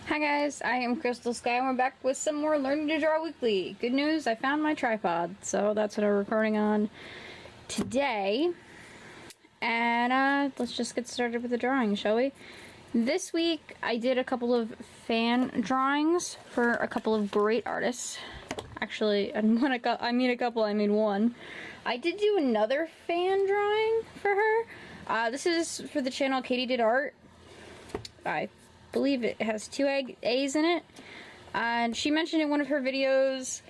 Hi guys, I am Crystal Sky and we're back with some more Learning to Draw Weekly. Good news, I found my tripod, so that's what I'm recording on today. And let's just get started with the drawing, shall we? This week I did a couple of fan drawings for a couple of great artists. Actually, I mean one. I did do another fan drawing for her. This is for the channel Katie Did Art. I believe it has two A's in it. And she mentioned in one of her videos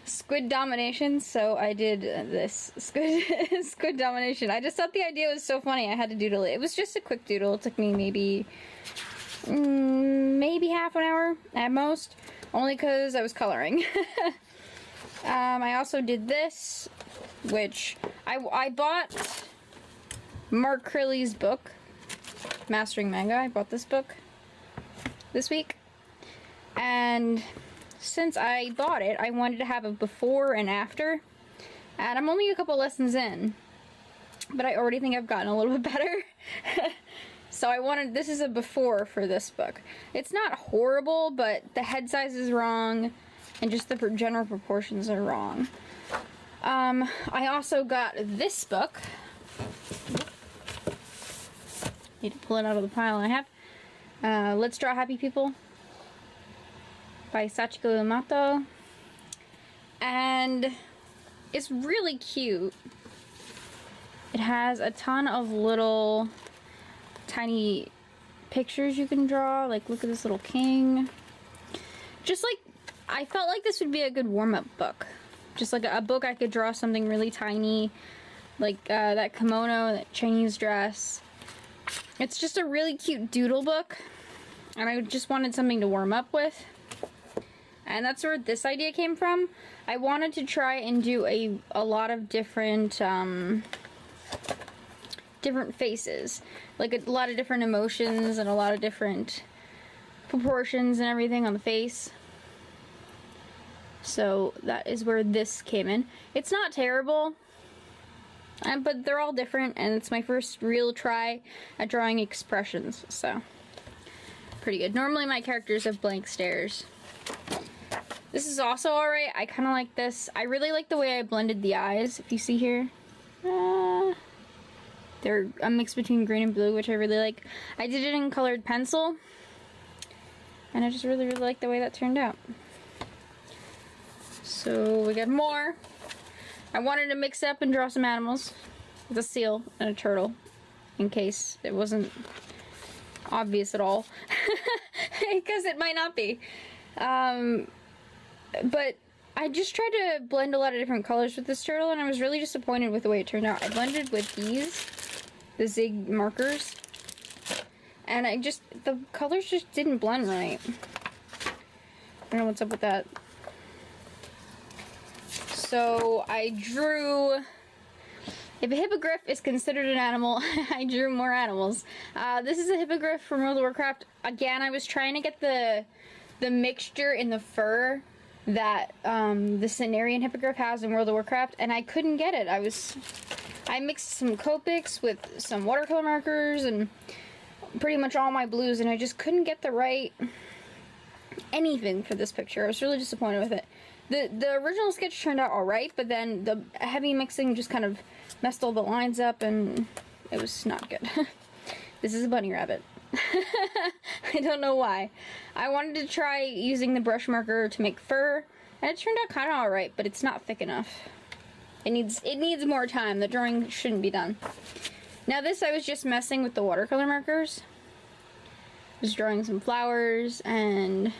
squid domination, so I did this squid domination. I just thought the idea was so funny I had to doodle it. It was just a quick doodle. It took me maybe half an hour at most, only because I was coloring. I also did this, which I bought Mark Crilly's book, Mastering Manga. I bought this book this week, and since I bought it, I wanted to have a before and after, and I'm only a couple lessons in, but I already think I've gotten a little bit better. So this is a before for this book. It's not horrible, but the head size is wrong, and just the general proportions are wrong. I also got this book. Need to pull it out of the pile I have. Let's Draw Happy People by Sachiko Yamato. And it's really cute. It has a ton of little tiny pictures you can draw. Like, look at this little king. Just like, I felt like this would be a good warm-up book. Just like a book I could draw something really tiny. Like that kimono, that Chinese dress. It's just a really cute doodle book, and I just wanted something to warm up with. And that's where this idea came from. I wanted to try and do a lot of different faces. Like a lot of different emotions and a lot of different proportions and everything on the face. So that is where this came in. It's not terrible. But they're all different, and it's my first real try at drawing expressions, so pretty good. Normally my characters have blank stares. This is also alright. I kind of like this. I really like the way I blended the eyes, if you see here. They're a mix between green and blue, which I really like. I did it in colored pencil, and I just really like the way that turned out. So we got more. I wanted to mix up and draw some animals with a seal and a turtle, in case it wasn't obvious at all, because it might not be. But I just tried to blend a lot of different colors with this turtle, and I was really disappointed with the way it turned out. I blended with the Zig markers, and the colors just didn't blend right. I don't know what's up with that. So I drew, if a hippogriff is considered an animal, I drew more animals. This is a hippogriff from World of Warcraft. Again, I was trying to get the mixture in the fur that the Cenarian hippogriff has in World of Warcraft, and I couldn't get it. I mixed some Copics with some watercolor markers and pretty much all my blues, and I just couldn't get the right anything for this picture. I was really disappointed with it. The original sketch turned out alright, but then the heavy mixing just kind of messed all the lines up, and it was not good. This is a bunny rabbit. I don't know why. I wanted to try using the brush marker to make fur, and it turned out kind of alright, but it's not thick enough. It needs more time. The drawing shouldn't be done. Now this, I was just messing with the watercolor markers. I was drawing some flowers and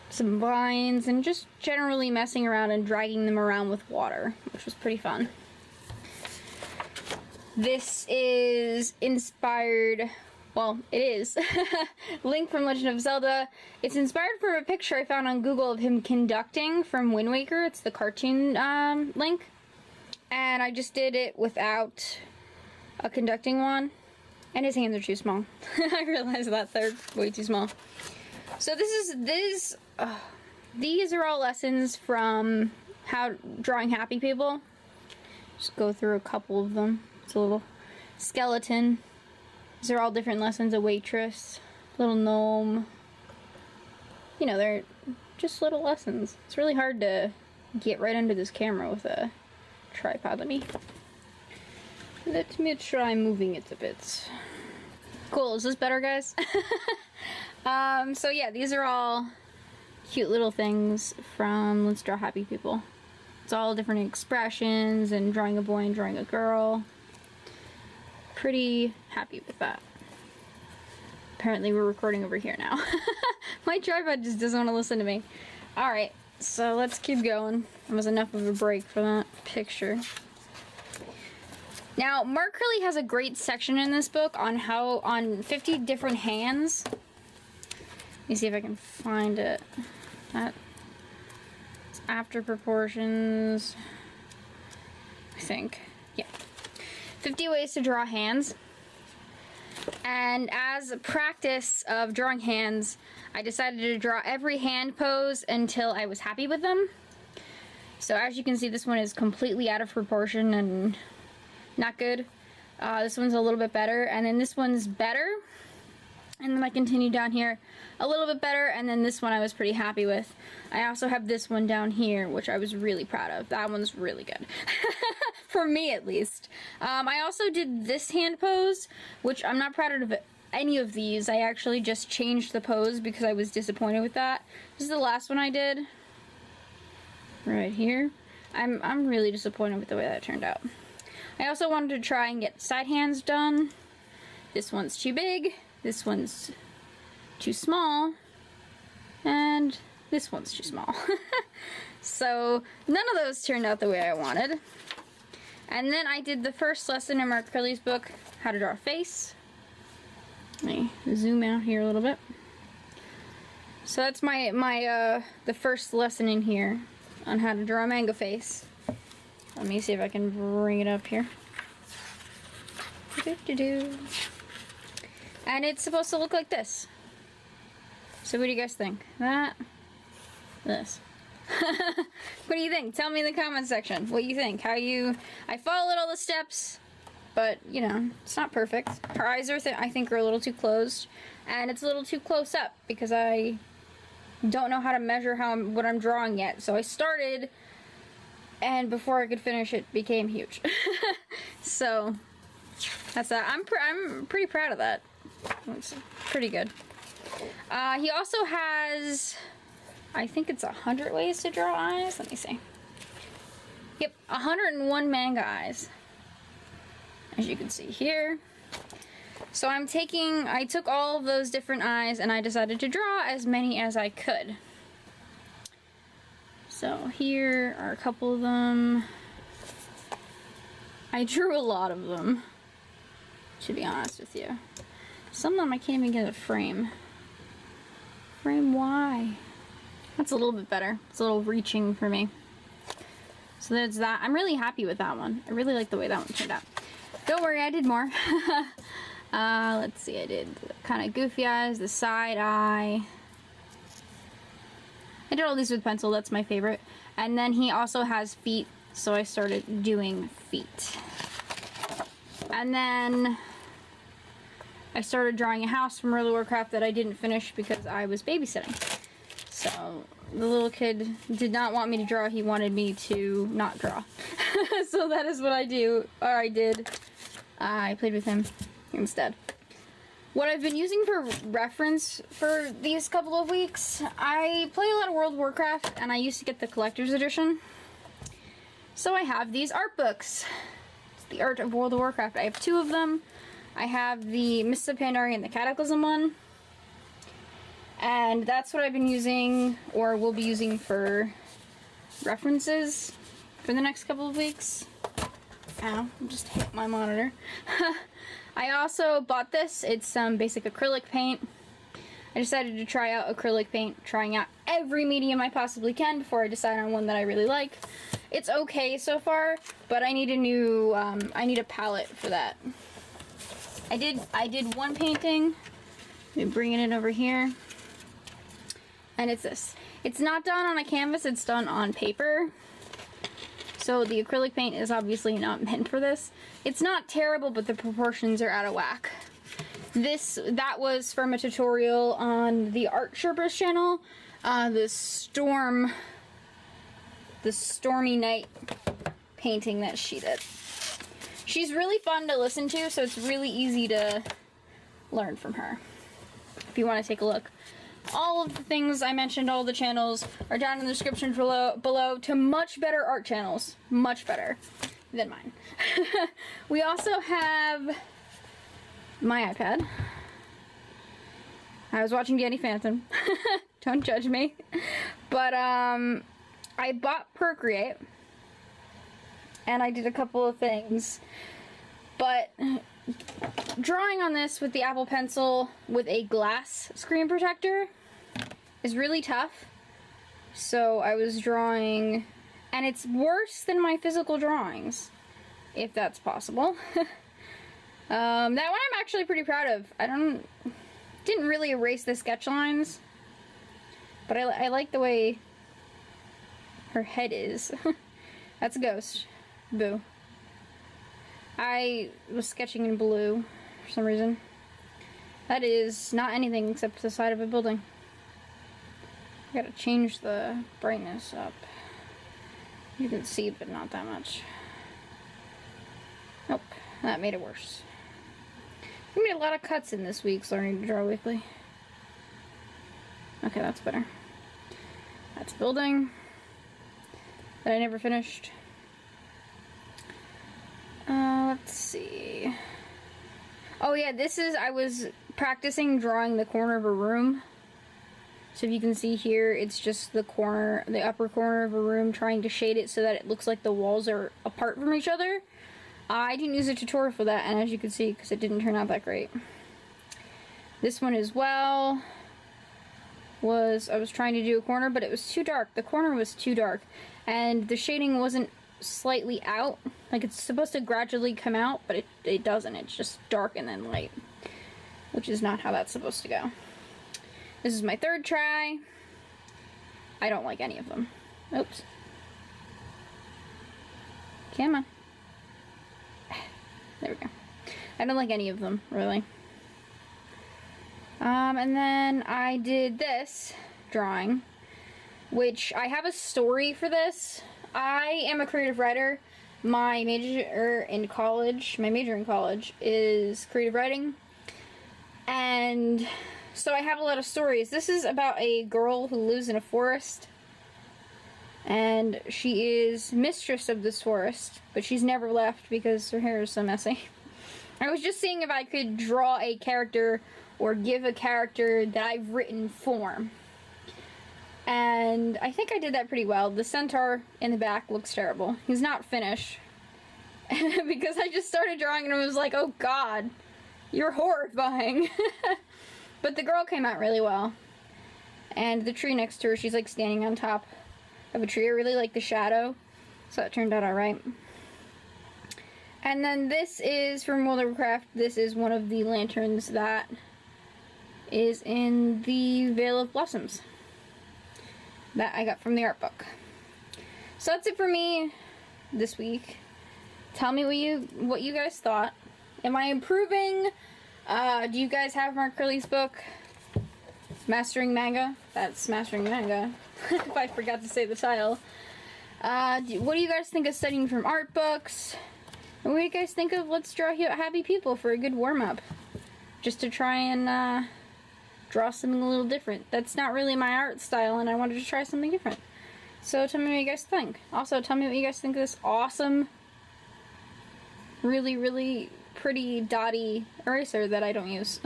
some vines, and just generally messing around and dragging them around with water, which was pretty fun. This is inspired, well, it is, Link from Legend of Zelda. It's inspired from a picture I found on Google of him conducting from Wind Waker. It's the cartoon Link. And I just did it without a conducting one. And his hands are too small. I realized that they're way too small. So these are all lessons from drawing happy people. Just go through a couple of them. It's a little skeleton. These are all different lessons. A waitress, little gnome. You know, they're just little lessons. It's really hard to get right under this camera with a tripod. Let me try moving it a bit. Cool, is this better, guys? So yeah, these are all cute little things from Let's Draw Happy People. It's all different expressions and drawing a boy and drawing a girl. Pretty happy with that. Apparently we're recording over here now. My tripod just doesn't want to listen to me. Alright, so let's keep going. That was enough of a break for that picture. Now, Mark Curley has a great section in this book on 50 different hands. Let me see if I can find it. That's after proportions, I think. Yeah. 50 ways to draw hands. And as a practice of drawing hands, I decided to draw every hand pose until I was happy with them. So as you can see, this one is completely out of proportion and not good. This one's a little bit better, and then this one's better. And then I continued down here a little bit better, and then this one I was pretty happy with. I also have this one down here, which I was really proud of. That one's really good. For me, at least. I also did this hand pose, which I'm not proud of any of these. I actually just changed the pose because I was disappointed with that. This is the last one I did. Right here. I'm really disappointed with the way that turned out. I also wanted to try and get side hands done. This one's too big. This one's too small, and this one's too small. So none of those turned out the way I wanted. And then I did the first lesson in Mark Curley's book, How to Draw a Face. Let me zoom out here a little bit. So that's the first lesson in here on how to draw a mango face. Let me see if I can bring it up here. And it's supposed to look like this. So what do you guys think? This. What do you think? Tell me in the comment section what you think. I followed all the steps, but you know, it's not perfect. Her eyes are, I think, are a little too closed, and it's a little too close up because I don't know how to measure what I'm drawing yet. So I started, and before I could finish, it became huge. So that's that. I'm pretty proud of that. It's pretty good. He also has, I think it's 100 ways to draw eyes. Let me see. Yep, 101 manga eyes, as you can see here. So I took all of those different eyes and I decided to draw as many as I could. So here are a couple of them. I drew a lot of them, to be honest with you. Some of them I can't even get a frame. Frame Y. That's a little bit better. It's a little reaching for me. So there's that. I'm really happy with that one. I really like the way that one turned out. Don't worry, I did more. Let's see, I did kind of goofy eyes, the side eye. I did all these with pencil, that's my favorite. And then he also has feet, so I started doing feet. And then I started drawing a house from World of Warcraft that I didn't finish because I was babysitting. So the little kid did not want me to draw, he wanted me to not draw. So that is what I did. I played with him instead. What I've been using for reference for these couple of weeks, I play a lot of World of Warcraft and I used to get the collector's edition. So I have these art books. It's the Art of World of Warcraft. I have 2 of them. I have the Mists of Pandaria and the Cataclysm one. And that's what I've been using, or will be using, for references for the next couple of weeks. Ow, I just hit my monitor. I also bought this. It's some basic acrylic paint. I decided to try out acrylic paint, trying out every medium I possibly can before I decide on one that I really like. It's okay so far, but I need I need a palette for that. I did one painting. Let me bring it over here. And it's this. It's not done on a canvas, it's done on paper. So the acrylic paint is obviously not meant for this. It's not terrible, but the proportions are out of whack. That was from a tutorial on the Art Sherpa's channel. The Stormy Night painting that she did. She's really fun to listen to, so it's really easy to learn from her. If you want to take a look. All of the things I mentioned, all the channels, are down in the description below to much better art channels. Much better than mine. We also have my iPad. I was watching Danny Phantom. Don't judge me. But, I bought Procreate. And I did a couple of things. But drawing on this with the Apple Pencil with a glass screen protector is really tough. So I was drawing, and it's worse than my physical drawings, if that's possible. That one I'm actually pretty proud of. Didn't really erase the sketch lines, but I like the way her head is. That's a ghost. Boo. I was sketching in blue for some reason. That is not anything except the side of a building. I gotta change the brightness up. You can see, but not that much. Nope, that made it worse. We made a lot of cuts in this week's Learning to Draw Weekly. Okay, that's better. That's building that I never finished. Let's see. Oh yeah, I was practicing drawing the corner of a room. So if you can see here, it's just the upper corner of a room, trying to shade it so that it looks like the walls are apart from each other. I didn't use a tutorial for that, and as you can see, because it didn't turn out that great. This one as well I was trying to do a corner, but it was too dark. The corner was too dark, and the shading wasn't slightly out. Like, it's supposed to gradually come out, but it doesn't. It's just dark and then light, which is not how that's supposed to go. This is my third try. I don't like any of them. Oops. Come on. There we go. I don't like any of them, really. And then I did this drawing, which I have a story for this. I am a creative writer. My major in college is creative writing. And so I have a lot of stories. This is about a girl who lives in a forest. And she is mistress of this forest, but she's never left because her hair is so messy. I was just seeing if I could draw a character or give a character that I've written form. And I think I did that pretty well. The centaur in the back looks terrible. He's not finished. Because I just started drawing and I was like, oh god, you're horrifying. But the girl came out really well. And the tree next to her, she's like standing on top of a tree. I really like the shadow, so it turned out alright. And then this is from World of Warcraft. This is one of the lanterns that is in the Vale of Blossoms that I got from the art book. So that's it for me this week. Tell me what you guys thought. Am I improving? Do you guys have Mark Curley's book, Mastering Manga? That's Mastering Manga. If I forgot to say the title. What do you guys think of studying from art books? And what do you guys think of Let's Draw Happy People for a good warm-up? Just to try and draw something a little different. That's not really my art style, and I wanted to try something different. So tell me what you guys think. Also, tell me what you guys think of this awesome, really, really pretty dotty eraser that I don't use.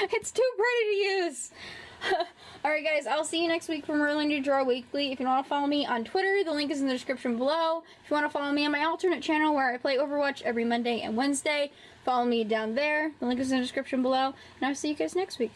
It's too pretty to use! Alright guys, I'll see you next week from Learning to Draw Weekly. If you want to follow me on Twitter, the link is in the description below. If you want to follow me on my alternate channel where I play Overwatch every Monday and Wednesday, follow me down there. The link is in the description below. And I'll see you guys next week.